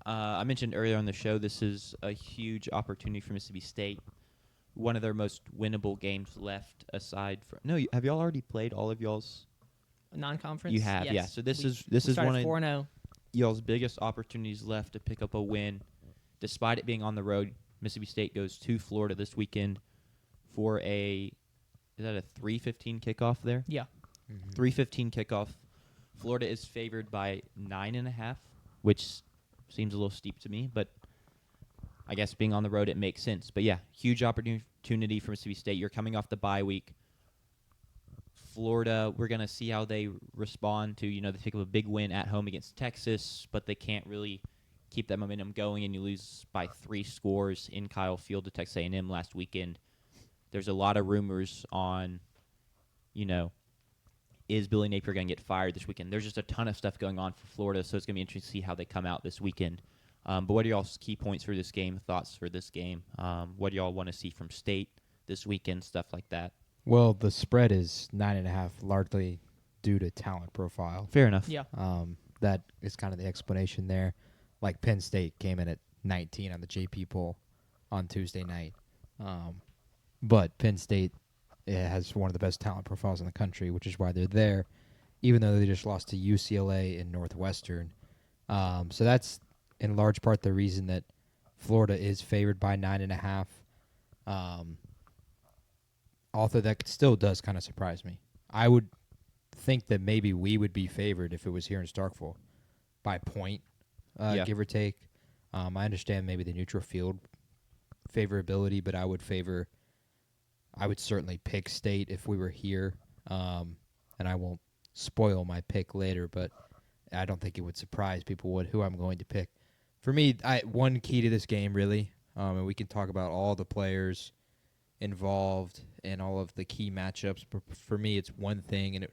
I mentioned earlier on the show this is a huge opportunity for Mississippi State. One of their most winnable games left aside from... No, have y'all already played all of y'all's... Non-conference? You have, yes. yeah. So this we is one of 4-0. y'all's biggest opportunities left to pick up a win. Despite it being on the road, Mississippi State goes to Florida this weekend for is that a 3:15 kickoff there? Yeah. 3:15 kickoff. Florida is favored by 9.5, which seems a little steep to me, but I guess being on the road, it makes sense. But yeah, huge opportunity for Mississippi State. You're coming off the bye week. Florida, we're going to see how they respond to, they pick up a big win at home against Texas, but they can't really keep that momentum going, and you lose by 3 scores in Kyle Field to Texas A&M last weekend. There's a lot of rumors on, is Billy Napier going to get fired this weekend? There's just a ton of stuff going on for Florida, so it's going to be interesting to see how they come out this weekend. But what are y'all's key points for this game, thoughts for this game? What do y'all want to see from State this weekend, stuff like that? Well, the spread is 9.5, largely due to talent profile. Fair enough. Yeah. That is kind of the explanation there. Like Penn State came in at 19 on the JP poll on Tuesday night. But Penn State has one of the best talent profiles in the country, which is why they're there, even though they just lost to UCLA and Northwestern. So that's in large part the reason that Florida is favored by 9.5. Although that still does kind of surprise me. I would think that maybe we would be favored if it was here in Starkville by point, give or take. I understand maybe the neutral field favorability, but I would certainly pick State if we were here. And I won't spoil my pick later, but I don't think it would surprise people who I'm going to pick. For me, one key to this game, really, and we can talk about all the players involved and all of the key matchups, but for me, it's one thing, and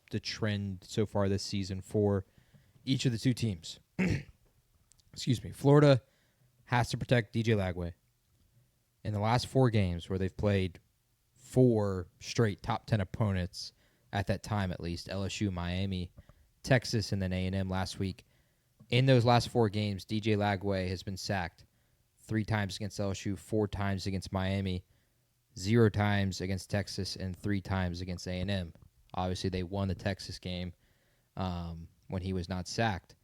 the trend so far this season for each of the two teams. Excuse me. Florida has to protect DJ Lagway. In the last 4 games where they've played 4 straight top 10 opponents, at that time at least, LSU, Miami, Texas, and then A&M last week, in those last 4 games, DJ Lagway has been sacked 3 times against LSU, 4 times against Miami, 0 times against Texas, and 3 times against A&M. Obviously, they won the Texas game when he was not sacked.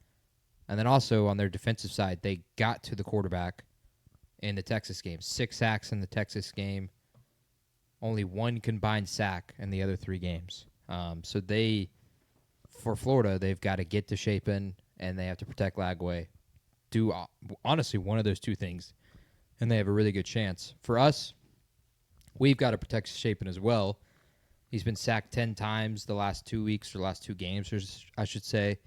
And then also on their defensive side, they got to the quarterback in the Texas game. 6 sacks in the Texas game. Only 1 combined sack in the other 3 games. So for Florida, they've got to get to Chapin, and they have to protect Lagway. Do honestly one of those 2 things, and they have a really good chance. For us, we've got to protect Chapin as well. He's been sacked 10 times the last 2 weeks, or the last 2 games, I should say,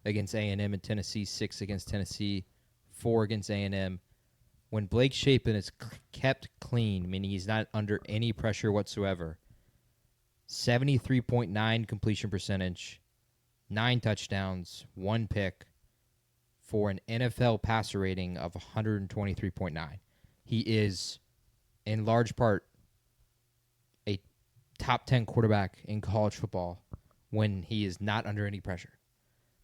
against A&M and Tennessee, 6 against Tennessee, 4 against A&M. When Blake Chapin is kept clean, meaning he's not under any pressure whatsoever, 73.9 completion percentage, 9 touchdowns, 1 pick, for an NFL passer rating of 123.9. He is, in large part, a top 10 quarterback in college football when he is not under any pressure.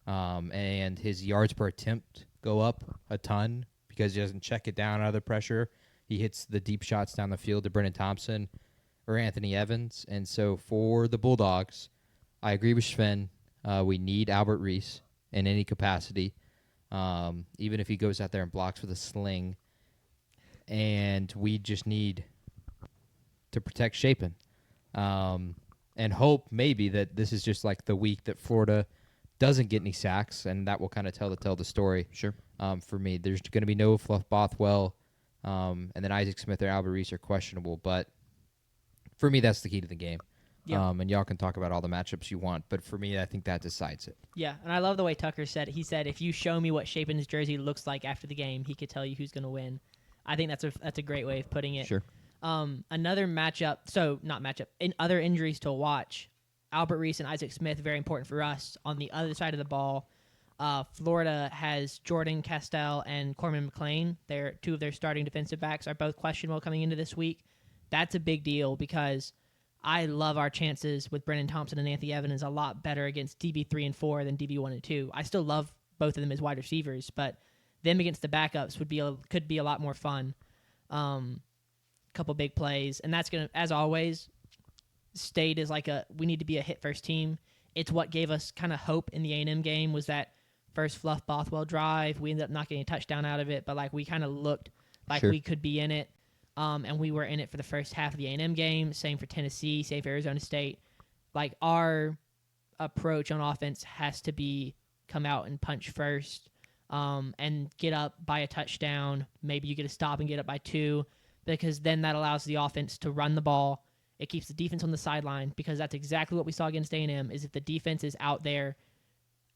And his yards per attempt go up a ton because he doesn't check it down under pressure. He hits the deep shots down the field to Brennan Thompson or Anthony Evans. And so for the Bulldogs, I agree with Sven. We need Albert Reese in any capacity, even if he goes out there and blocks with a sling. And we just need to protect Chapin. And hope maybe that this is just like the week that Florida doesn't get any sacks, and that will kind of tell the story. Sure. For me, there's going to be no Fluff Bothwell, and then Isaac Smith or Albert Reese are questionable. But for me, that's the key to the game. Yeah. And y'all can talk about all the matchups you want, but for me, I think that decides it. Yeah, and I love the way Tucker said it. He said, if you show me what Chapin's jersey looks like after the game, he could tell you who's going to win. I think that's a great way of putting it. Sure. Another matchup, in other injuries to watch, Albert Reese and Isaac Smith, very important for us. On the other side of the ball, Florida has Jordan Castell and Corman McLean. They're 2 of their starting defensive backs are both questionable coming into this week. That's a big deal because I love our chances with Brennan Thompson and Anthony Evans a lot better against DB 3 and 4 than DB 1 and 2. I still love both of them as wide receivers, but them against the backups could be a lot more fun. Couple big plays, and that's gonna, as always, State is we need to be a hit first team. It's what gave us kind of hope in the A&M game was that first Fluff Bothwell drive. We ended up not getting a touchdown out of it, but we kind of looked like Sure. we could be in it, and we were in it for the first half of the A&M game. Same for Tennessee, same for Arizona State. Our approach on offense has to be come out and punch first, and get up by a touchdown. Maybe you get a stop and get up by 2, because then that allows the offense to run the ball. It keeps the defense on the sideline, because that's exactly what we saw against A&M, is if the defense is out there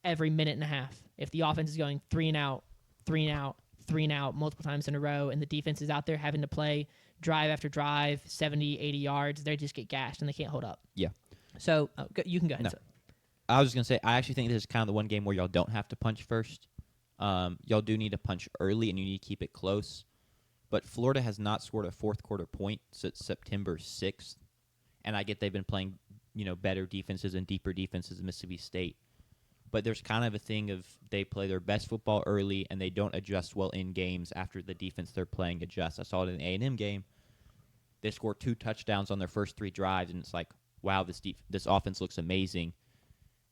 every minute and a half. If the offense is going 3 and out, 3 and out, 3 and out multiple times in a row, and the defense is out there having to play drive after drive, 70, 80 yards, they just get gashed and they can't hold up. Yeah. So you can go ahead. No. I was just going to say, I actually think this is kind of the one game where y'all don't have to punch first. Y'all do need to punch early, and you need to keep it close. But Florida has not scored a fourth quarter point since September 6th. And I get they've been playing, better defenses and deeper defenses in Mississippi State. But there's kind of a thing of they play their best football early, and they don't adjust well in games after the defense they're playing adjusts. I saw it in the A&M game. They scored 2 touchdowns on their first 3 drives, and it's like, wow, this offense looks amazing.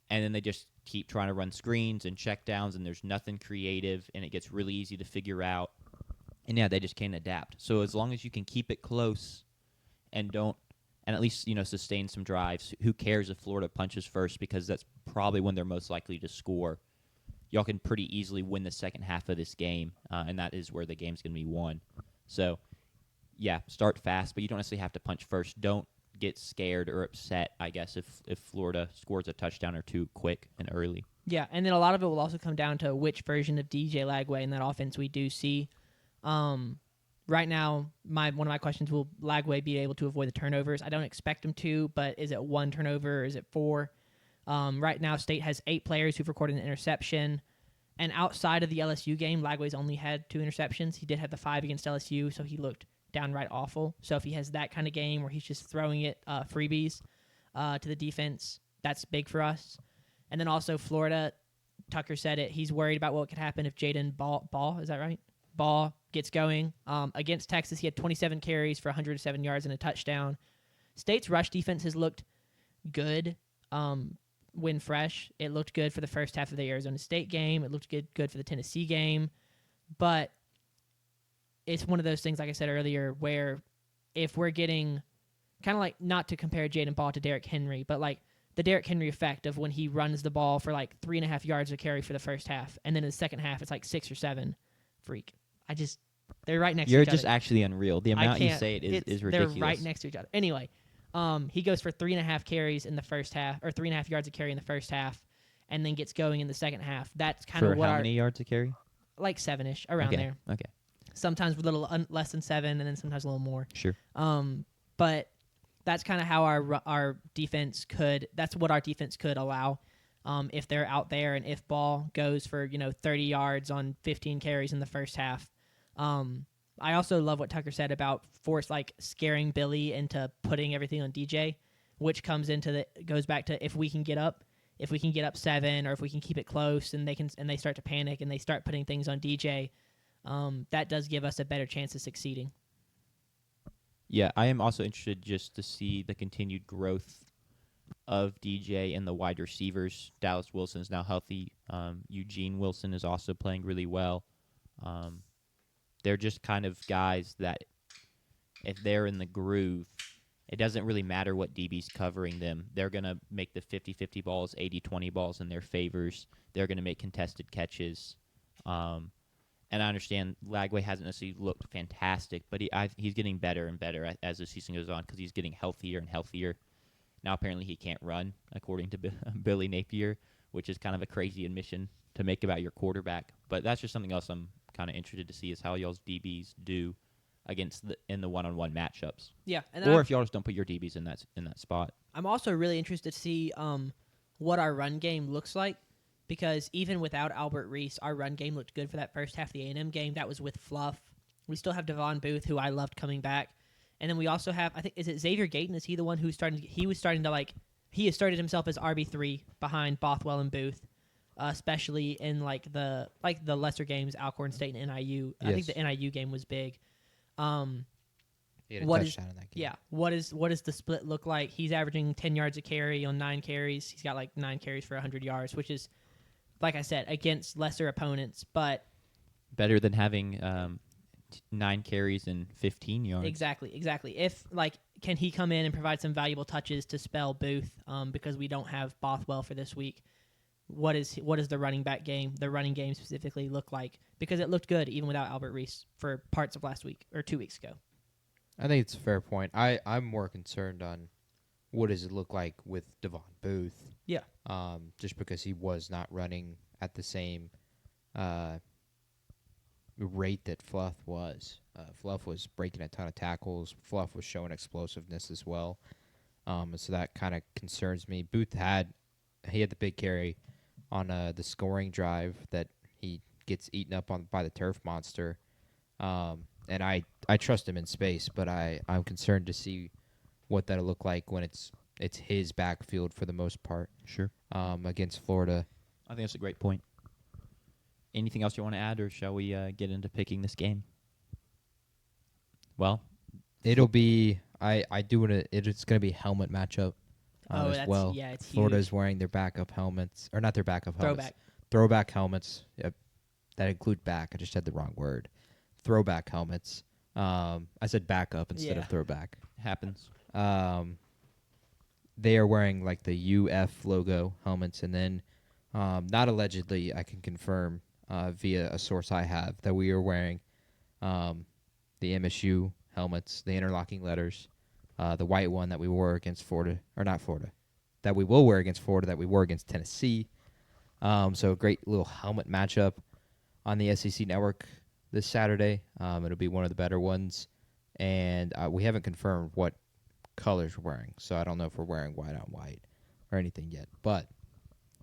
And then they just keep trying to run screens and check downs, and there's nothing creative, and it gets really easy to figure out. And, yeah, they just can't adapt. So as long as you can keep it close and at least, sustain some drives, who cares if Florida punches first, because that's probably when they're most likely to score. Y'all can pretty easily win the second half of this game, and that is where the game's going to be won. So, yeah, start fast, but you don't necessarily have to punch first. Don't get scared or upset, I guess, if Florida scores a touchdown or 2 quick and early. Yeah, and then a lot of it will also come down to which version of DJ Lagway in that offense we do see. Right now, one of my questions, will Lagway be able to avoid the turnovers? I don't expect him to, but is it 1 turnover or is it 4? Right now, State has 8 players who've recorded an interception. And outside of the LSU game, Lagway's only had 2 interceptions. He did have the 5 against LSU, so he looked downright awful. So if he has that kind of game where he's just throwing it freebies to the defense, that's big for us. And then also Florida, Tucker said it, he's worried about what could happen if Jaden Ball, is that right? Ball gets going. Against Texas, he had 27 carries for 107 yards and a touchdown. State's rush defense has looked good when fresh. It looked good for the first half of the Arizona State game. It looked good for the Tennessee game. But it's one of those things, like I said earlier, where if we're getting kind of like, not to compare Jaden Ball to Derrick Henry, but like the Derrick Henry effect of when he runs the ball for like 3.5 yards a carry for the first half, and then in the second half it's like 6 or 7. Freak. They're right next to each other. You're just actually unreal. The amount you say it is ridiculous. They're right next to each other. Anyway, he goes for 3.5 carries in the first half, or 3.5 yards a carry in the first half, and then gets going in the second half. That's kind of what how many yards a carry? Like 7-ish, around there. Okay. Sometimes a little less than 7, and then sometimes a little more. Sure. But that's kind of how our defense could. That's what our defense could allow. If they're out there, and if Ball goes for 30 yards on 15 carries in the first half. I also love what Tucker said about scaring Billy into putting everything on DJ, which goes back to if we can get up 7, or if we can keep it close and they start to panic and they start putting things on DJ, that does give us a better chance of succeeding. Yeah, I am also interested just to see the continued growth of DJ and the wide receivers. Dallas Wilson is now healthy. Eugene Wilson is also playing really well. They're just kind of guys that if they're in the groove, it doesn't really matter what DB's covering them. They're going to make the 50-50 balls, 80-20 balls in their favors. They're going to make contested catches. And I understand Lagway hasn't necessarily looked fantastic, but he's getting better and better as the season goes on because he's getting healthier and healthier. Now apparently he can't run, according to Billy Napier, which is kind of a crazy admission to make about your quarterback. But that's just something else I'm kind of interested to see is how y'all's DBs do in the one-on-one matchups. Yeah, and or if y'all just don't put your DBs in that spot. I'm also really interested to see what our run game looks like, because even without Albert Reese, our run game looked good for that first half of the A&M game. That was with Fluff. We still have Devon Booth, who I loved coming back. And then we also have, I think, is it Xavier Gayton? Is he the one he has started himself as RB3 behind Bothwell and Booth. especially in like the lesser games, Alcorn State and NIU. I think Yes. the NIU game was big. He had a What is- touchdown in that game. Yeah. What does the split look like? He's averaging 10 yards a carry on 9 carries. He's got like 9 carries for 100 yards, which is, like I said, against lesser opponents. But Better than having 9 carries and 15 yards. exactly. If can he come in and provide some valuable touches to spell Booth? Because we don't have Bothwell for this week. What does the running game specifically look like? Because it looked good even without Albert Reese for parts of last week or 2 weeks ago. I think it's a fair point. I'm more concerned on what does it look like with Devon Booth. Yeah. Just because he was not running at the same rate that Fluff was. Fluff was breaking a ton of tackles. Fluff was showing explosiveness as well. So that kind of concerns me. Booth had the big carry on the scoring drive that he gets eaten up on by the turf monster. And I trust him in space, but I'm concerned to see what that'll look like when it's his backfield for the most part. Sure. Against Florida. I think that's a great point. Anything else you want to add, or shall we get into picking this game? Well, It'll be it's gonna be helmet matchup as that's well. yeah, it's Florida's huge. wearing their backup helmets, or not their backup helmets. Throwback. Throwback helmets. Yep. That include back. I just said the wrong word. Throwback helmets. I said backup instead Yeah. of throwback. happens. They are wearing like the UF logo helmets, and then not allegedly, I can confirm via a source I have that we are wearing the MSU helmets, the interlocking letters, the white one that we wore against Florida, or not Florida, that we will wear against Florida, that we wore against Tennessee. So a great little helmet matchup on the SEC network this Saturday. It'll be one of the better ones, and we haven't confirmed what colors we're wearing, so I don't know if we're wearing white on white or anything yet, but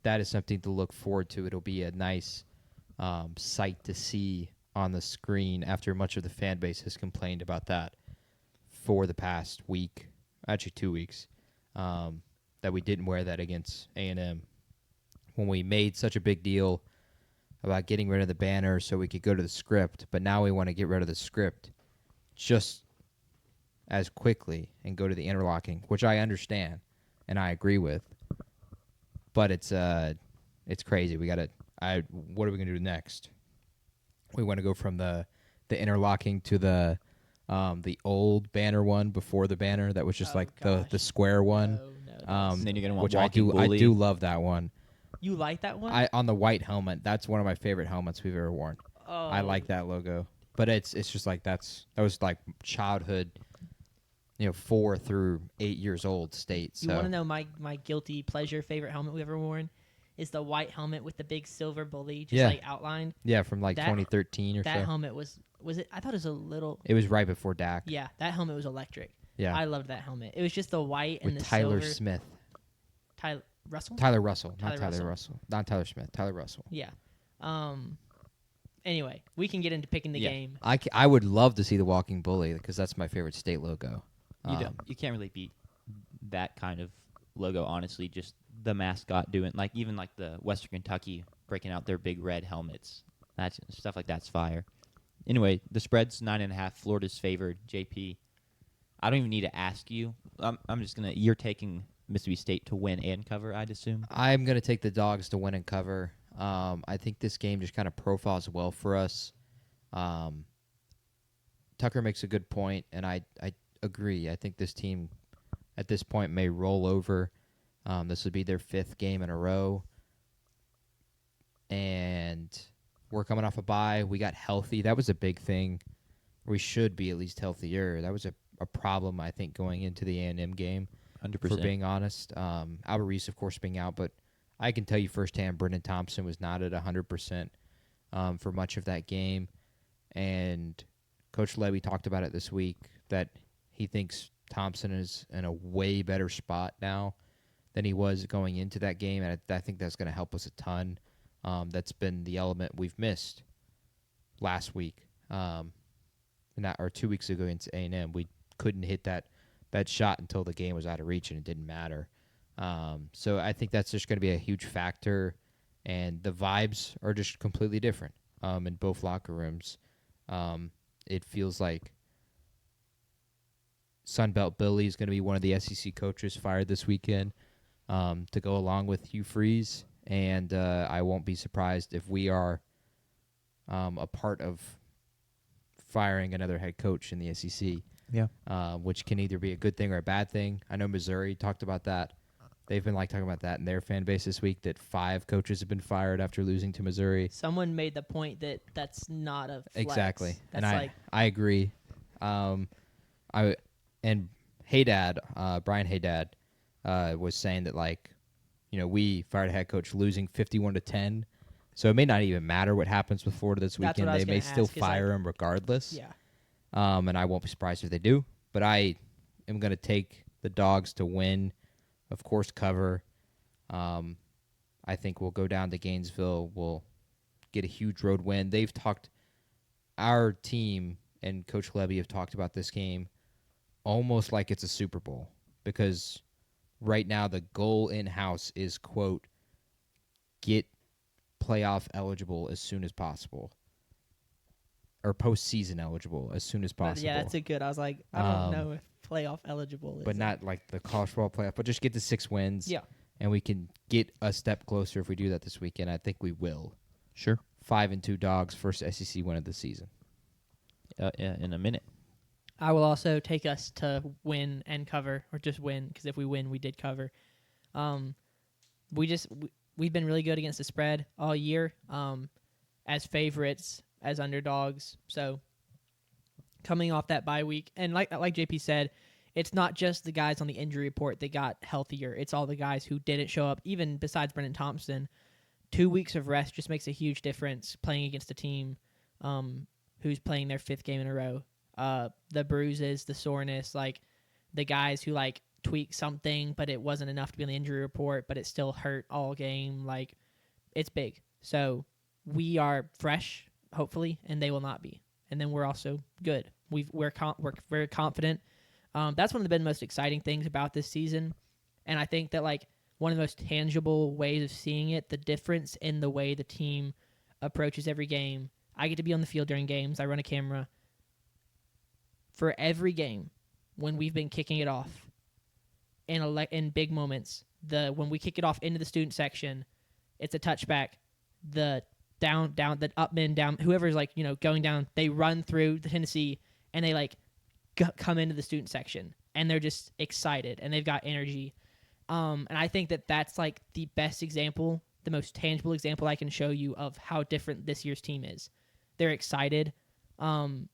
that is something to look forward to. It'll be a nice sight to see on the screen after much of the fan base has complained about that for the past week, actually 2 weeks, that we didn't wear that against A&M when we made such a big deal about getting rid of the banner so we could go to the script, but now we want to get rid of the script just as quickly and go to the interlocking, which I understand and I agree with. But it's crazy. What are we gonna do next? We want to go from the interlocking to the old banner one before the banner that was just the square one. No. And then you're gonna want Which I Walking Bully. do love that one. You like that one? On the white helmet, that's one of my favorite helmets we've ever worn. Oh. I like that logo. But it's just like that was like childhood, 4 through 8 years old state. You So want to know my guilty pleasure favorite helmet we've ever worn? Is the white helmet with the big silver bully just outlined. yeah, from like That- 2013 or That so. helmet was it? I thought it was a little. It was right before Dak. Yeah, that helmet was electric. Yeah. I loved that helmet. It was just the white and With the Tyler silver. Smith. Tyler Russell. Tyler Russell. Not Tyler Tyler Russell. Russell. Not Tyler Smith. Tyler Russell. Yeah. Anyway, we can get into picking the Yeah. game. I would love to see the walking bully because that's my favorite state logo. You can't really beat that kind of logo, honestly. Just the mascot doing even the Western Kentucky breaking out their big red helmets. That's stuff like that's fire. Anyway, the spread's 9.5. Florida's favored. JP, I don't even need to ask you. I'm just gonna. You're taking Mississippi State to win and cover, I'd assume. I'm going to take the dogs to win and cover. I think this game just kind of profiles well for us. Tucker makes a good point, and I agree. I think this team at this point may roll over. This would be their 5th game in a row. And we're coming off a bye. We got healthy. That was a big thing. We should be at least healthier. That was a problem, I think, going into the A&M game. 100%. For being honest. Albert Reese, of course, being out, but I can tell you firsthand Brendan Thompson was not at 100% for much of that game. And Coach Levy talked about it this week that he thinks Thompson is in a way better spot now than he was going into that game, and I think that's going to help us a ton. That's been the element we've missed last week, or 2 weeks ago against A&M. We couldn't hit that shot until the game was out of reach, and it didn't matter. So I think that's just going to be a huge factor and the vibes are just completely different in both locker rooms. It feels like Sunbelt Billy is going to be one of the SEC coaches fired this weekend to go along with Hugh Freeze, and I won't be surprised if we are a part of firing another head coach in the SEC. Yeah. Which can either be a good thing or a bad thing. I know Missouri talked about that. They've been talking about that in their fan base this week, that 5 coaches have been fired after losing to Missouri. Someone made the point that that's not a flex. Exactly, That's and I agree. And Haydad, Brian Haydad, was saying that we fired a head coach losing 51-10, so it may not even matter what happens with Florida this That's weekend. what I was They may gonna still ask, is, fire him regardless. Yeah. And I won't be surprised if they do. But I am going to take the Dogs to win, of course, cover. I think we'll go down to Gainesville. We'll get a huge road win. Our team and Coach Levy have talked about this game almost like it's a Super Bowl, because right now the goal in-house is, quote, get playoff eligible as soon as possible. Or postseason eligible as soon as possible. Yeah, that's a good. I was like, I don't know if playoff eligible is. But not like the college football playoff, but just get to 6 wins. Yeah. And we can get a step closer if we do that this weekend. I think we will. Sure. 5-2 Dogs, first SEC win of the season. In a minute. I will also take us to win and cover, or just win, because if we win, we did cover. We've been really good against the spread all year, as favorites, as underdogs. So coming off that bye week, and like JP said, it's not just the guys on the injury report that got healthier. It's all the guys who didn't show up, even besides Brennan Thompson. 2 weeks of rest just makes a huge difference playing against a team who's playing their 5th game in a row. The bruises, the soreness, the guys who tweak something, but it wasn't enough to be on the injury report, but it still hurt all game. It's big. So we are fresh, hopefully, and they will not be. And then we're also good. We're very confident. That's one of the most exciting things about this season. And I think that one of the most tangible ways of seeing it, the difference in the way the team approaches every game. I get to be on the field during games. I run a camera. For every game, when we've been kicking it off, in big moments, when we kick it off into the student section, it's a touchback. The the up men down, whoever's going down, they run through the Tennessee and they come into the student section and they're just excited and they've got energy. And I think that that's the best example, the most tangible example I can show you of how different this year's team is. They're excited on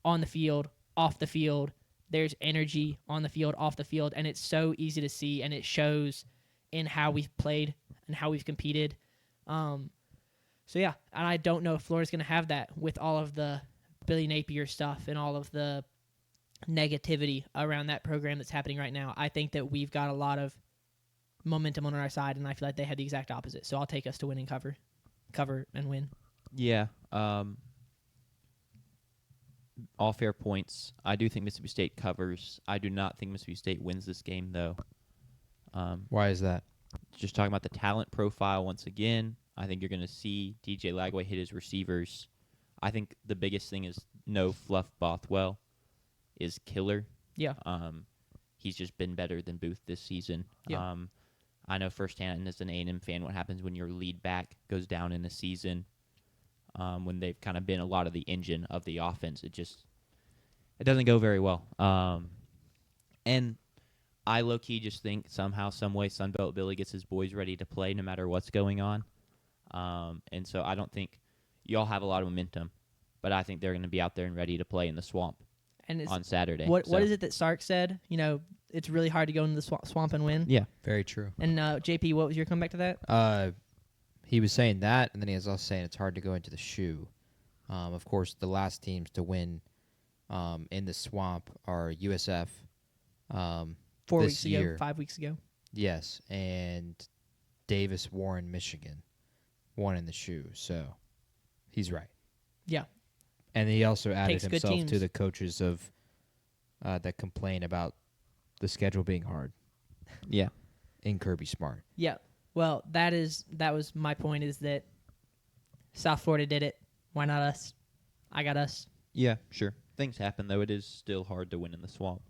the field, off the field. There's energy on the field, off the field, and it's so easy to see, and it shows in how we've played and how we've competed. So yeah, and I don't know if Florida's going to have that with all of the Billy Napier stuff and all of the negativity around that program that's happening right now. I think that we've got a lot of momentum on our side, and I feel like they have the exact opposite. So I'll take us to win and cover and win. Yeah. All fair points. I do think Mississippi State covers. I do not think Mississippi State wins this game, though. Why is that? Just talking about the talent profile once again, I think you're going to see DJ Lagway hit his receivers. I think the biggest thing is no Fluff Bothwell is killer. Yeah. He's just been better than Booth this season. Yeah. I know firsthand as an A&M fan what happens when your lead back goes down in a season. When they've kind of been a lot of the engine of the offense, it doesn't go very well. And I low-key just think somehow, some way, Sunbelt Billy gets his boys ready to play no matter what's going on. And so I don't think y'all have a lot of momentum, but I think they're going to be out there and ready to play in the swamp on Saturday. What is it that Sark said? It's really hard to go into the swamp and win. Yeah. Very true. And JP, what was your comeback to that? He was saying that, and then he was also saying it's hard to go into the shoe. Of course, the last teams to win in the swamp are USF. 4 this weeks year. ago, 5 weeks ago. Yes, and Davis Warren, Michigan, won in the shoe. So he's right. Yeah. And he also added Takes good himself to teams. the coaches of that complain about the schedule being hard Yeah. in Kirby Smart. Yeah. Well, that was my point, is that South Florida did it. Why not us? I got us. Yeah, sure. Things happen, though. It is still hard to win in the Swamp.